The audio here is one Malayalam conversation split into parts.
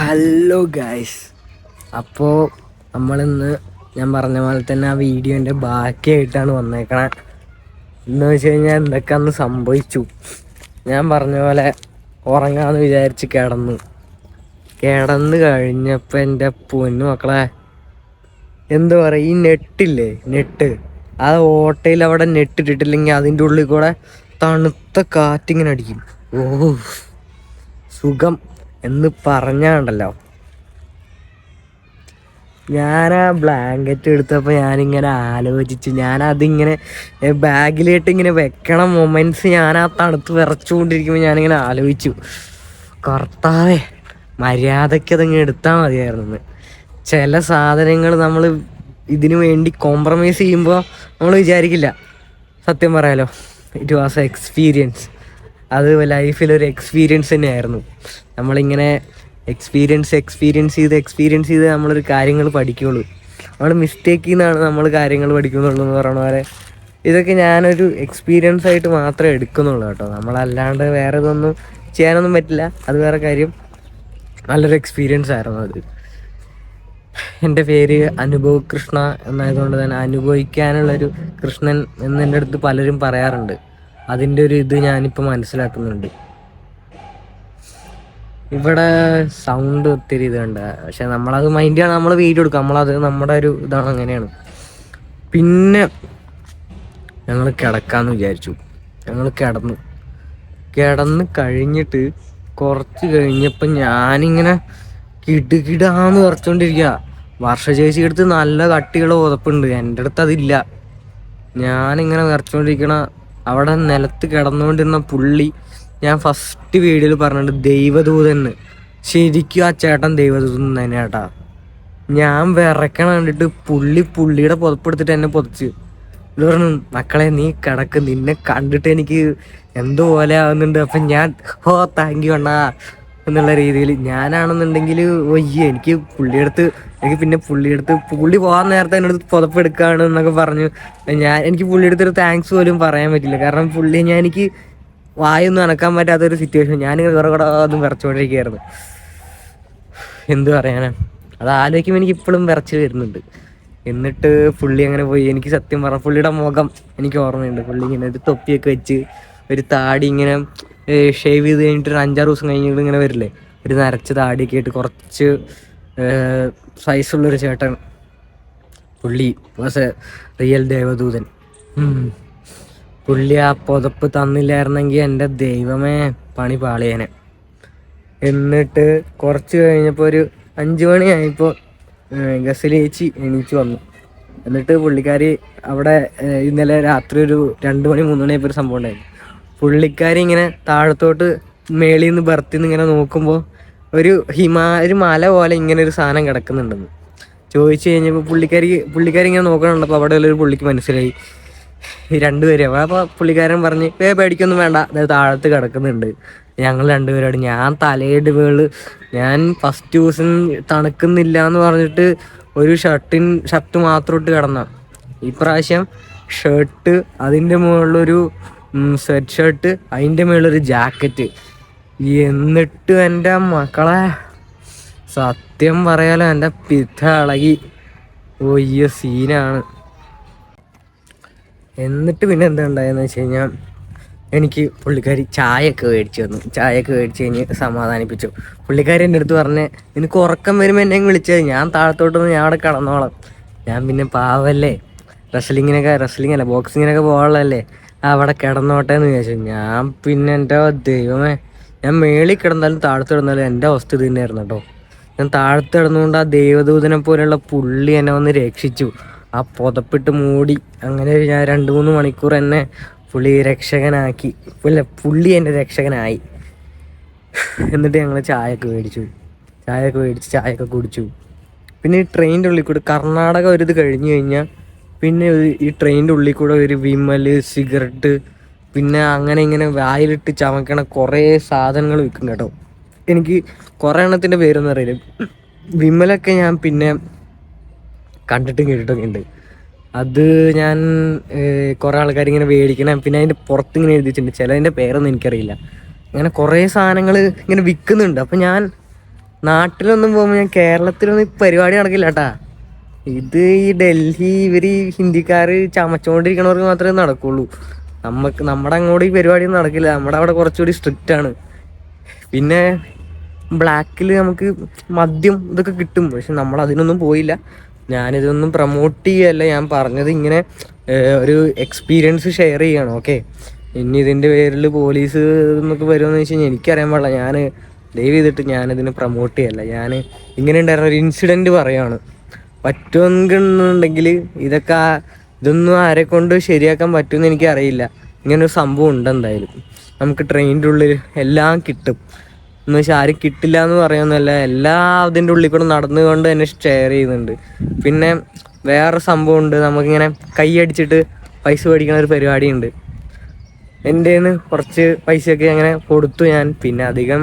Hello guys. അപ്പോൾ നമ്മളിന്ന് ഞാൻ പറഞ്ഞ പോലെ തന്നെ ആ വീഡിയോൻ്റെ ബാക്കിയായിട്ടാണ് വന്നേക്കണേ. എന്ന് വെച്ച് കഴിഞ്ഞാൽ എന്തൊക്കെയാന്ന് സംഭവിച്ചു. ഞാൻ പറഞ്ഞ പോലെ ഉറങ്ങാമെന്ന് വിചാരിച്ച് കിടന്ന് കഴിഞ്ഞപ്പോൾ എൻ്റെ പൊന്നു മക്കളെ, എന്താ പറയുക, ഈ നെട്ടില്ലേ, നെട്ട്, ആ ഓട്ടയിൽ അവിടെ നെട്ടിട്ടിട്ടില്ലെങ്കിൽ അതിൻ്റെ ഉള്ളിൽ കൂടെ തണുത്ത കാറ്റിങ്ങനെ അടിക്കും. ഓ സുഖം എന്ന് പറഞ്ഞാണ്ടല്ലോ. ഞാൻ ആ ബ്ലാങ്കറ്റ് എടുത്തപ്പോൾ ഞാനിങ്ങനെ ആലോചിച്ചു, ഞാനതിങ്ങനെ ബാഗിലിട്ട് ഇങ്ങനെ വെക്കണം മൊമെൻറ്റ്സ് ഞാൻ ആ തണുത്ത് വിറച്ചുകൊണ്ടിരിക്കുമ്പോൾ ഞാനിങ്ങനെ ആലോചിച്ചു, കർത്താവേ മര്യാദയ്ക്ക് അതങ്ങനെ എടുത്താൽ മതിയായിരുന്നു. ചില സാധനങ്ങൾ നമ്മൾ ഇതിനു വേണ്ടി കോംപ്രമൈസ് ചെയ്യുമ്പോൾ നമ്മൾ വിചാരിക്കില്ല. സത്യം പറയാലോ, ഇറ്റ് വാസ് എ എക്സ്പീരിയൻസ്. അത് ലൈഫിലൊരു എക്സ്പീരിയൻസ് തന്നെയായിരുന്നു. നമ്മളിങ്ങനെ എക്സ്പീരിയൻസ് ചെയ്ത് നമ്മളൊരു കാര്യങ്ങൾ പഠിക്കുകയുള്ളൂ. നമ്മൾ മിസ്റ്റേക്കിൽ നിന്നാണ് നമ്മൾ കാര്യങ്ങൾ പഠിക്കുന്നുള്ളൂ എന്ന് പറയണ പോലെ ഇതൊക്കെ ഞാനൊരു എക്സ്പീരിയൻസ് ആയിട്ട് മാത്രമേ എടുക്കുന്നുള്ളൂ കേട്ടോ. നമ്മളല്ലാണ്ട് വേറെ ഇതൊന്നും ചെയ്യാനൊന്നും പറ്റില്ല. അത് വേറെ കാര്യം. നല്ലൊരു എക്സ്പീരിയൻസ് ആയിരുന്നു അത്. എൻ്റെ പേര് അനുഭവ് കൃഷ്ണ എന്നായതുകൊണ്ട് തന്നെ അനുഭവിക്കാനുള്ളൊരു കൃഷ്ണൻ എന്ന് എൻ്റെ അടുത്ത് പലരും പറയാറുണ്ട്. അതിൻ്റെ ഒരു ഇത് ഞാനിപ്പോൾ മനസ്സിലാക്കുന്നുണ്ട്. ഇവിടെ സൗണ്ട് ഒത്തിരി ഇതുണ്ട്, പക്ഷെ നമ്മളത് മൈൻഡാണ്, നമ്മൾ വീഡിയോ എടുക്കുക, നമ്മളത് നമ്മുടെ ഒരു ഇതാണ്, അങ്ങനെയാണ്. പിന്നെ ഞങ്ങൾ കിടക്കാമെന്ന് വിചാരിച്ചു. ഞങ്ങൾ കിടന്ന് കഴിഞ്ഞിട്ട് കുറച്ച് കഴിഞ്ഞപ്പോൾ ഞാനിങ്ങനെ കിടുകിടാന്ന് വിറച്ചോണ്ടിരിക്കുക. വർഷ ചേച്ചിയുടെ അടുത്ത് നല്ല കട്ടിയുള്ള പുതപ്പുണ്ട്, എൻ്റെ അടുത്ത് അതില്ല. ഞാനിങ്ങനെ വിറച്ചോണ്ടിരിക്കണ അവിടെ നിലത്ത് കിടന്നുകൊണ്ടിരുന്ന പുള്ളി, ഞാൻ ഫസ്റ്റ് വീഡിയോയിൽ പറഞ്ഞിട്ട് ദൈവദൂതന്, ശരിക്കും ആ ചേട്ടൻ ദൈവദൂതൻ തന്നെ ചേട്ടാ. ഞാൻ വിറക്കണ കണ്ടിട്ട് പുള്ളിയുടെ പുതപ്പെടുത്തിട്ട് എന്നെ പുതച്ച് ഇത് പറഞ്ഞു, മക്കളെ നീ കിടക്ക്, നിന്നെ കണ്ടിട്ട് എനിക്ക് എന്തോ പോലെ ആവുന്നുണ്ട്. അപ്പം ഞാൻ താങ്ക് യു അണ്ണാ എന്നുള്ള രീതിയിൽ ഞാനാണെന്നുണ്ടെങ്കിൽ എനിക്ക് പുള്ളി പോകാൻ നേരത്തെ എൻ്റെ അടുത്ത് പുതപ്പെടുക്കുകയാണ് എന്നൊക്കെ പറഞ്ഞു. എനിക്ക് പുള്ളിയെടുത്തൊരു താങ്ക്സ് പോലും പറയാൻ പറ്റില്ല. കാരണം എനിക്ക് വായൊന്നും അനക്കാൻ പറ്റാത്തൊരു സിറ്റുവേഷൻ. ഞാനിങ്ങനെ കുറേ ഒന്നും വിറച്ചുകൊണ്ടിരിക്കുകയായിരുന്നു. എന്ത് പറയാനാ, അത് ആലോചിക്കുമ്പോൾ എനിക്ക് ഇപ്പോഴും വിറച്ച് വരുന്നുണ്ട്. എന്നിട്ട് പുള്ളി അങ്ങനെ പോയി. എനിക്ക് സത്യം പറഞ്ഞ പുള്ളിയുടെ മുഖം എനിക്ക് ഓർമ്മയുണ്ട്. പുള്ളി ഇങ്ങനെ ഒരു തൊപ്പിയൊക്കെ വെച്ച്, ഒരു താടി ഇങ്ങനെ ഷേവ് ചെയ്ത് കഴിഞ്ഞിട്ട് ഒരു 5-6 ദിവസം കഴിഞ്ഞിട്ട് ഇങ്ങനെ വരില്ലേ, ഒരു നരച്ച താടിയൊക്കെ ആയിട്ട് കുറച്ച് സൈസുള്ളൊരു ചേട്ടൻ. പുള്ളി വാസ് എ റിയൽ ദേവദൂതൻ. പുള്ളി ആ പുതപ്പ് തന്നില്ലായിരുന്നെങ്കിൽ എൻ്റെ ദൈവമേ പണി പാളിയേനെ. എന്നിട്ട് കുറച്ച് കഴിഞ്ഞപ്പോൾ ഒരു 5 മണിയായപ്പോൾ ഗസൽ ചേച്ചി എണീച്ച് വന്നു. എന്നിട്ട് പുള്ളിക്കാരി അവിടെ ഇന്നലെ രാത്രി ഒരു 2 മണി 3 മണിയായപ്പോൾ ഒരു സംഭവം ഉണ്ടായിരുന്നു. പുള്ളിക്കാരി ഇങ്ങനെ താഴത്തോട്ട് മേളിൽ നിന്ന് ബർത്തിൽ നിന്ന് ഇങ്ങനെ നോക്കുമ്പോൾ ഒരു മല പോലെ ഇങ്ങനെ ഒരു സാധനം കിടക്കുന്നുണ്ടെന്ന് ചോദിച്ചു കഴിഞ്ഞപ്പോൾ പുള്ളിക്കാരി ഇങ്ങനെ നോക്കണുണ്ടപ്പോൾ അവിടെ ഉള്ളൊരു പുള്ളിക്ക് മനസ്സിലായി ഈ 2 പേരും. അപ്പോൾ പുള്ളിക്കാരൻ പറഞ്ഞ് പേടിക്കൊന്നും വേണ്ട, അതായത് താഴത്ത് കിടക്കുന്നുണ്ട്. ഞങ്ങൾ 2 പേരോട് ഞാൻ തലയുടെ മേള്, ഞാൻ ഫസ്റ്റ് ദിവസം തണുക്കുന്നില്ല എന്ന് പറഞ്ഞിട്ട് ഒരു ഷർട്ട് മാത്രം ഇട്ട് കിടന്ന. ഇപ്രാവശ്യം ഷർട്ട്, അതിൻ്റെ മുകളിലൊരു സ്വെറ്റ് ഷർട്ട്, അതിൻ്റെ മുകളിലൊരു ജാക്കറ്റ്. എന്നിട്ട് എൻ്റെ മക്കളെ സത്യം പറയാലോ എൻ്റെ പിത്ത ഇളകി. ഈ സീനാണ്. എന്നിട്ട് പിന്നെ എന്താ ഉണ്ടായെന്ന് വെച്ച് കഴിഞ്ഞാൽ എനിക്ക് പുള്ളിക്കാരി ചായയൊക്കെ മേടിച്ച് തന്നു. ചായയൊക്കെ മേടിച്ച് കഴിഞ്ഞ് സമാധാനിപ്പിച്ചു. പുള്ളിക്കാരി എൻ്റെ അടുത്ത് പറഞ്ഞ്, നിനക്ക് ഉറക്കം വരുമ്പോൾ എന്നെ വിളിച്ചത്, ഞാൻ താഴത്തോട്ടൊന്ന് ഞാൻ അവിടെ കിടന്നോളാം. ഞാൻ പിന്നെ പാവല്ലേ, റെസ്ലിങ്ങിനല്ല ബോക്സിങ്ങിനൊക്കെ പോകാനുള്ളതല്ലേ, അവിടെ കിടന്നോട്ടെ എന്ന് വിചാരിച്ചു. ഞാൻ പിന്നെ എൻ്റെ ദൈവമേ, ഞാൻ മേളിൽ കിടന്നാലും താഴത്ത് കിടന്നാലും എൻ്റെ അവസ്ഥ ഇത് തന്നെയായിരുന്നു കേട്ടോ. ഞാൻ താഴത്ത് കിടന്നുകൊണ്ട് ആ ദൈവദൂതനെ പോലെയുള്ള പുള്ളി എന്നെ വന്ന് രക്ഷിച്ചു. ആ പുതപ്പിട്ട് മൂടി. അങ്ങനെ ഞാൻ 2-3 മണിക്കൂർ എന്നെ പുള്ളി രക്ഷകനാക്കി. പുള്ളി എൻ്റെ രക്ഷകനായി. എന്നിട്ട് ഞങ്ങൾ ചായയൊക്കെ മേടിച്ച് ചായയൊക്കെ കുടിച്ചു. പിന്നെ ഈ ട്രെയിനിൻ്റെ ഉള്ളിൽ കൂടെ കർണാടക ഒരിത് കഴിഞ്ഞ് കഴിഞ്ഞാൽ പിന്നെ ഈ ട്രെയിനിൻ്റെ ഉള്ളിൽ കൂടെ ഒരു വിമൽ, സിഗരറ്റ്, പിന്നെ അങ്ങനെ ഇങ്ങനെ വായിലിട്ട് ചമക്കണ കുറേ സാധനങ്ങൾ വിൽക്കും കേട്ടോ. എനിക്ക് കുറേ എണ്ണത്തിൻ്റെ പേരൊന്നും അറിയില്ല. വിമലൊക്കെ ഞാൻ പിന്നെ കണ്ടിട്ടും കേട്ടിട്ടൊക്കെ ഉണ്ട്. അത് ഞാൻ കുറേ ആൾക്കാർ ഇങ്ങനെ മേടിക്കണം. പിന്നെ അതിൻ്റെ പുറത്ത് ഇങ്ങനെ എഴുതി വെച്ചിട്ടുണ്ട്, ചിലതിൻ്റെ പേരൊന്നും എനിക്കറിയില്ല. അങ്ങനെ കുറേ സാധനങ്ങൾ ഇങ്ങനെ വിൽക്കുന്നുണ്ട്. അപ്പം ഞാൻ നാട്ടിലൊന്നും പോകുമ്പോൾ ഞാൻ കേരളത്തിലൊന്നും ഈ പരിപാടി നടക്കില്ല കേട്ടാ. ഇത് ഈ ഡൽഹി ഇവർ ഹിന്ദിക്കാർ ചമച്ചുകൊണ്ടിരിക്കണവർക്ക് മാത്രമേ നടക്കുള്ളൂ. നമ്മുടെ അങ്ങോട്ട് ഈ പരിപാടിയൊന്നും നടക്കില്ല. നമ്മുടെ അവിടെ കുറച്ചുകൂടി സ്ട്രിക്റ്റ് ആണ്. പിന്നെ ബ്ലാക്കിൽ നമുക്ക് മദ്യം ഇതൊക്കെ കിട്ടും, പക്ഷെ നമ്മൾ അതിനൊന്നും പോയില്ല. ഞാനിതൊന്നും പ്രൊമോട്ട് ചെയ്യല്ല, ഞാൻ പറഞ്ഞത് ഇങ്ങനെ ഒരു എക്സ്പീരിയൻസ് ഷെയർ ചെയ്യണം. ഓക്കെ, ഇനി ഇതിൻ്റെ പേരിൽ പോലീസ് എന്നൊക്കെ വരുമെന്ന് വെച്ച് കഴിഞ്ഞാൽ എനിക്കറിയാൻ പാടില്ല. ഞാൻ ദയവ് ചെയ്തിട്ട് ഞാനിതിനെ പ്രൊമോട്ട് ചെയ്യല്ല. ഞാൻ ഇങ്ങനെ ഉണ്ടായിരുന്ന ഒരു ഇൻസിഡൻറ്റ് പറയുകയാണ്. പറ്റുമെന്നുണ്ടെങ്കിൽ ഇതൊന്നും ആരെ കൊണ്ട് ശരിയാക്കാൻ പറ്റുമെന്ന് എനിക്കറിയില്ല. ഇങ്ങനൊരു സംഭവം ഉണ്ട്. എന്തായാലും നമുക്ക് ട്രെയിനിൻ്റെ ഉള്ളിൽ എല്ലാം കിട്ടും എന്ന് വെച്ചാൽ ആരും കിട്ടില്ല എന്ന് പറയുന്നതല്ല, എല്ലാം അതിൻ്റെ ഉള്ളിൽ കൂടെ നടന്നുകൊണ്ട് തന്നെ ഷെയർ ചെയ്യുന്നുണ്ട്. പിന്നെ വേറെ സംഭവം ഉണ്ട്, നമുക്കിങ്ങനെ കൈയടിച്ചിട്ട് പൈസ മേടിക്കണ ഒരു പരിപാടിയുണ്ട്. എൻ്റെ കയ്യിൽ കുറച്ച് പൈസയൊക്കെ അങ്ങനെ കൊടുത്തു ഞാൻ. പിന്നെ അധികം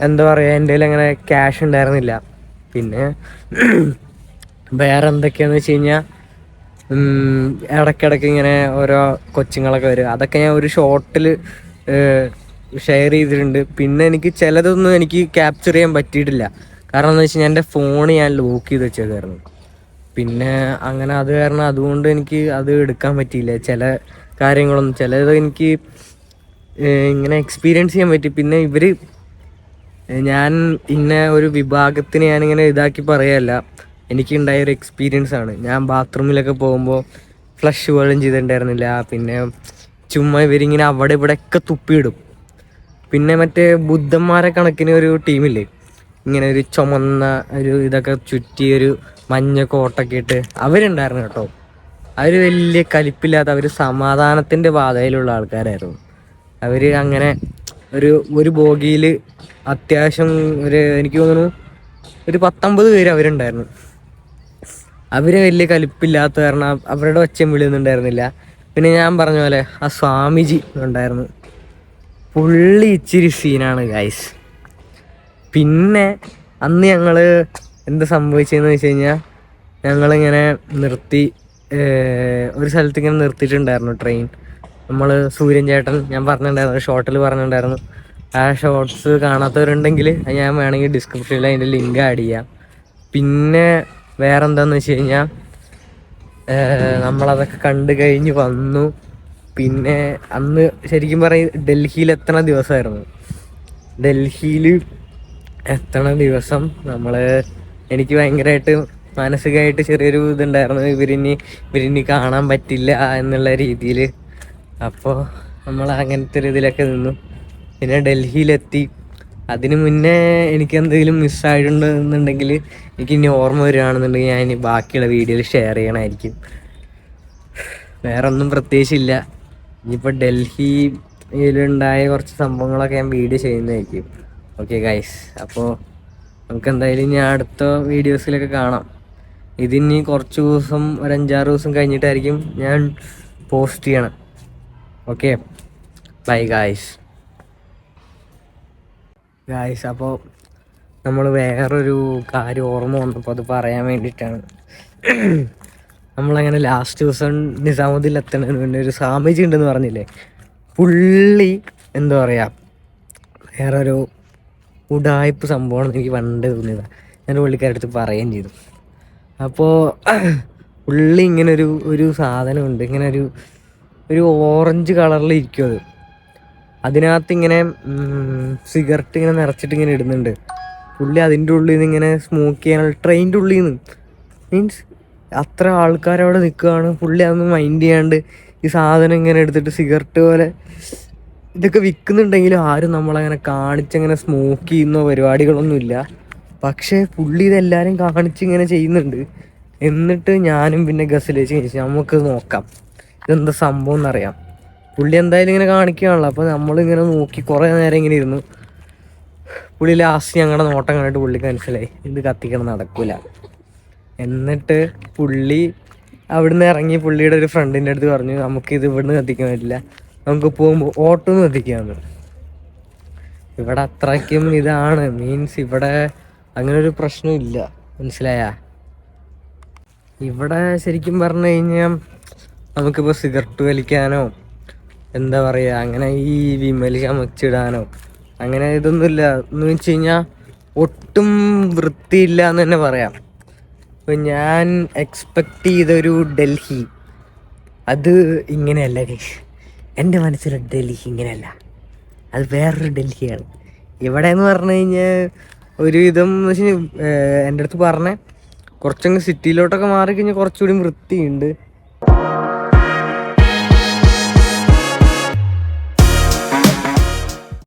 എന്താ പറയുക, എൻ്റെ കയ്യിൽ അങ്ങനെ ക്യാഷ് ഉണ്ടായിരുന്നില്ല. പിന്നെ വേറെ എന്തൊക്കെയാണെന്ന് വെച്ച് കഴിഞ്ഞാൽ ഇടയ്ക്കിടയ്ക്ക് ഇങ്ങനെ ഓരോ കൊച്ചുങ്ങളൊക്കെ വരും. അതൊക്കെ ഞാൻ ഒരു ഷോർട്ടിൽ ഷെയർ ചെയ്തിട്ടുണ്ട്. പിന്നെ എനിക്ക് ചിലതൊന്നും എനിക്ക് ക്യാപ്ചർ ചെയ്യാൻ പറ്റിയിട്ടില്ല. കാരണം എന്താ വെച്ച് കഴിഞ്ഞാൽ എൻ്റെ ഫോൺ ഞാൻ ലോക്ക് ചെയ്ത് വെച്ചേക്കായിരുന്നു. പിന്നെ അങ്ങനെ അത് കാരണം അതുകൊണ്ട് എനിക്ക് അത് എടുക്കാൻ പറ്റിയില്ല. ചില കാര്യങ്ങളൊന്നും ചിലത് എനിക്ക് ഇങ്ങനെ എക്സ്പീരിയൻസ് ചെയ്യാൻ പറ്റി. പിന്നെ ഞാൻ ഇന്ന ഒരു വിഭാഗത്തിന് ഞാനിങ്ങനെ ഇതാക്കി പറയല്ല, എനിക്കുണ്ടായൊരു എക്സ്പീരിയൻസ് ആണ്. ഞാൻ ബാത്റൂമിലൊക്കെ പോകുമ്പോൾ ഫ്ലഷ് പോലും ചെയ്തിട്ടുണ്ടായിരുന്നില്ല. പിന്നെ ചുമ്മാ ഇവരിങ്ങനെ അവിടെ ഇവിടെയൊക്കെ തുപ്പിയിടും. പിന്നെ മറ്റേ ബുദ്ധന്മാരെ കണക്കിന് ഒരു ടീമില്ലേ, ഇങ്ങനെ ഒരു ചുമന്ന ഒരു ഇതൊക്കെ ചുറ്റി ഒരു മഞ്ഞ കോട്ടൊക്കെ ഇട്ട് അവരുണ്ടായിരുന്നു കേട്ടോ. അവർ വലിയ കലിപ്പില്ലാത്ത, അവർ സമാധാനത്തിൻ്റെ പാതയിലുള്ള ആൾക്കാരായിരുന്നു. അവർ അങ്ങനെ ഒരു ബോഗിയിൽ അത്യാവശ്യം എനിക്ക് തോന്നുന്നു ഒരു 19 പേര് അവരുണ്ടായിരുന്നു. അവർ വലിയ കലിപ്പില്ലാത്ത കാരണം അവരുടെ ഒച്ചയും വിളിയൊന്നും ഉണ്ടായിരുന്നില്ല. പിന്നെ ഞാൻ പറഞ്ഞ പോലെ ആ സ്വാമിജി ഉണ്ടായിരുന്നു, പുള്ളി ഇച്ചിരി സീനാണ് ഗൈസ്. പിന്നെ അന്ന് ഞങ്ങൾ എന്ത് സംഭവിച്ചതെന്ന് വെച്ച് കഴിഞ്ഞാൽ, ഞങ്ങളിങ്ങനെ നിർത്തി ഒരു സ്ഥലത്ത് ഇങ്ങനെ നിർത്തിയിട്ടുണ്ടായിരുന്നു ട്രെയിൻ. നമ്മൾ സൂര്യൻ ചേട്ടൻ ഞാൻ പറഞ്ഞിട്ടുണ്ടായിരുന്നു, ഷോർട്ടിൽ പറഞ്ഞിട്ടുണ്ടായിരുന്നു. ആ ഷോർട്സ് കാണാത്തവരുണ്ടെങ്കിൽ ഞാൻ വേണമെങ്കിൽ ഡിസ്ക്രിപ്ഷനിൽ അതിൻ്റെ ലിങ്ക് ആഡ് ചെയ്യാം. പിന്നെ വേറെ എന്താണെന്ന് വെച്ച് കഴിഞ്ഞാൽ, നമ്മളതൊക്കെ കണ്ടു കഴിഞ്ഞ് വന്നു. പിന്നെ അന്ന് ശരിക്കും പറയും ഡൽഹിയിൽ എത്തണ ദിവസമായിരുന്നു. ഡൽഹിയിൽ എത്തണ ദിവസം എനിക്ക് ഭയങ്കരമായിട്ട് മാനസികമായിട്ട് ചെറിയൊരു ഇതുണ്ടായിരുന്നു, ഇവരിനി കാണാൻ പറ്റില്ല എന്നുള്ള രീതിയിൽ. അപ്പോൾ നമ്മൾ അങ്ങനത്തെ ഒരു ഇതിലൊക്കെ നിന്നു. പിന്നെ ഡൽഹിയിലെത്തി. അതിന് മുന്നേ എനിക്ക് എന്തെങ്കിലും മിസ്സായിട്ടുണ്ടെന്നുണ്ടെങ്കിൽ എനിക്ക് ഇനി ഓർമ്മ വരികയാണെന്നുണ്ടെങ്കിൽ ഞാൻ ഇനി ബാക്കിയുള്ള വീഡിയോയിൽ ഷെയർ ചെയ്യണമായിരിക്കും. വേറെ ഒന്നും പ്രത്യേകിച്ചില്ല. ഇനിയിപ്പോൾ ഡൽഹിയിലുണ്ടായ കുറച്ച് സംഭവങ്ങളൊക്കെ ഞാൻ വീഡിയോ ചെയ്യുന്നതായിരിക്കും. ഓക്കെ ഗൈസ്, അപ്പോൾ നമുക്ക് എന്തായാലും ഇനി അടുത്ത വീഡിയോസിലൊക്കെ കാണാം. ഇതിനി കുറച്ച് ദിവസം, ഒരു 5-6 ദിവസം കഴിഞ്ഞിട്ടായിരിക്കും ഞാൻ പോസ്റ്റ് ചെയ്യണം. Okay, bye guys. അപ്പോൾ നമ്മൾ വേറൊരു കാര്യം ഓർമ്മ വന്നപ്പോൾ അത് പറയാൻ വേണ്ടിയിട്ടാണ്. നമ്മളങ്ങനെ ലാസ്റ്റ് ദിവസം നിസാമുദ്ദീനിൽ എത്തണതിന് മുന്നേ ഒരു സ്വാമിജി ഉണ്ടെന്ന് പറഞ്ഞില്ലേ, പുള്ളി എന്താ പറയുക, വേറൊരു ഉഡായിപ്പ് സംഭവമാണെന്ന് എനിക്ക് പണ്ട് തോന്നിയതാണ്. ഞാൻ പുള്ളിക്കാരുടെ അടുത്ത് പറയുകയും ചെയ്തു. അപ്പോൾ പുള്ളി ഇങ്ങനെ ഒരു സാധനമുണ്ട്, ഇങ്ങനെ ഒരു ഓറഞ്ച് കളറിൽ ഇരിക്കും. അതിനകത്ത് ഇങ്ങനെ സിഗരറ്റ് ഇങ്ങനെ നിറച്ചിട്ട് ഇങ്ങനെ ഇടുന്നുണ്ട്. പുള്ളി അതിൻ്റെ ഉള്ളിൽ നിന്ന് ഇങ്ങനെ സ്മോക്ക് ചെയ്യാനുള്ള, ട്രെയിനിൻ്റെ ഉള്ളിൽ നിന്ന്, മീൻസ് അത്ര ആൾക്കാരവിടെ നിൽക്കുകയാണ്. പുള്ളി അതൊന്നും മൈൻഡ് ചെയ്യാണ്ട് ഈ സാധനം ഇങ്ങനെ എടുത്തിട്ട് സിഗരറ്റ് പോലെ ഇതൊക്കെ വിൽക്കുന്നുണ്ടെങ്കിലും ആരും നമ്മളങ്ങനെ കാണിച്ചങ്ങനെ സ്മോക്ക് ചെയ്യുന്ന പരിപാടികളൊന്നുമില്ല. പക്ഷേ പുള്ളി ഇതെല്ലാവരും കാണിച്ചിങ്ങനെ ചെയ്യുന്നുണ്ട്. എന്നിട്ട് ഞാനും പിന്നെ ഗസിലേക്ക് ചോദിച്ചു, നമുക്ക് നോക്കാം ഇതെന്താ സംഭവം എന്നറിയാം. പുള്ളി എന്തായാലും ഇങ്ങനെ കാണിക്കുകയാണല്ലോ. അപ്പോൾ നമ്മളിങ്ങനെ നോക്കി കുറേ നേരം ഇങ്ങനെ ഇരുന്നു. പുള്ളി ലാസ്റ്റ് ഞങ്ങളുടെ നോട്ടം കണ്ടിട്ട് പുള്ളിക്ക് മനസ്സിലായി ഇത് കത്തിക്കണം നടക്കില്ല. എന്നിട്ട് പുള്ളി അവിടുന്ന് ഇറങ്ങി പുള്ളിയുടെ ഒരു ഫ്രണ്ടിൻ്റെ അടുത്ത് പറഞ്ഞു, നമുക്കിത് ഇവിടുന്ന് കത്തിക്കാൻ പറ്റില്ല, നമുക്ക് പോകുമ്പോൾ ഓട്ടോ നിന്ന് കത്തിക്കാമെന്ന്. ഇവിടെ അത്രയ്ക്കും ഇതാണ്, മീൻസ് ഇവിടെ അങ്ങനൊരു പ്രശ്നമില്ല, മനസ്സിലായ? ഇവിടെ ശരിക്കും പറഞ്ഞു കഴിഞ്ഞാൽ നമുക്കിപ്പോൾ സിഗരറ്റ് വലിക്കാനോ എന്താ പറയുക, അങ്ങനെ ഈ വിമൽ ചമച്ചിടാനോ അങ്ങനെ ഇതൊന്നുമില്ല. എന്ന് വെച്ച് കഴിഞ്ഞാൽ ഒട്ടും വൃത്തിയില്ല എന്ന് തന്നെ പറയാം. ഇപ്പം ഞാൻ എക്സ്പെക്റ്റ് ചെയ്തൊരു ഡൽഹി അത് ഇങ്ങനെയല്ല ഗൈസ്. എൻ്റെ മനസ്സിലെ ഡൽഹി ഇങ്ങനെയല്ല, അത് വേറൊരു ഡൽഹിയാണ്. ഇവിടെ എന്ന് പറഞ്ഞു കഴിഞ്ഞാൽ ഒരുവിധം എന്ന് എൻ്റെ അടുത്ത് പറഞ്ഞ കുറച്ചങ്ങ് സിറ്റിയിലോട്ടൊക്കെ മാറിക്കഴിഞ്ഞാൽ കുറച്ചുകൂടി വൃത്തിയുണ്ട്.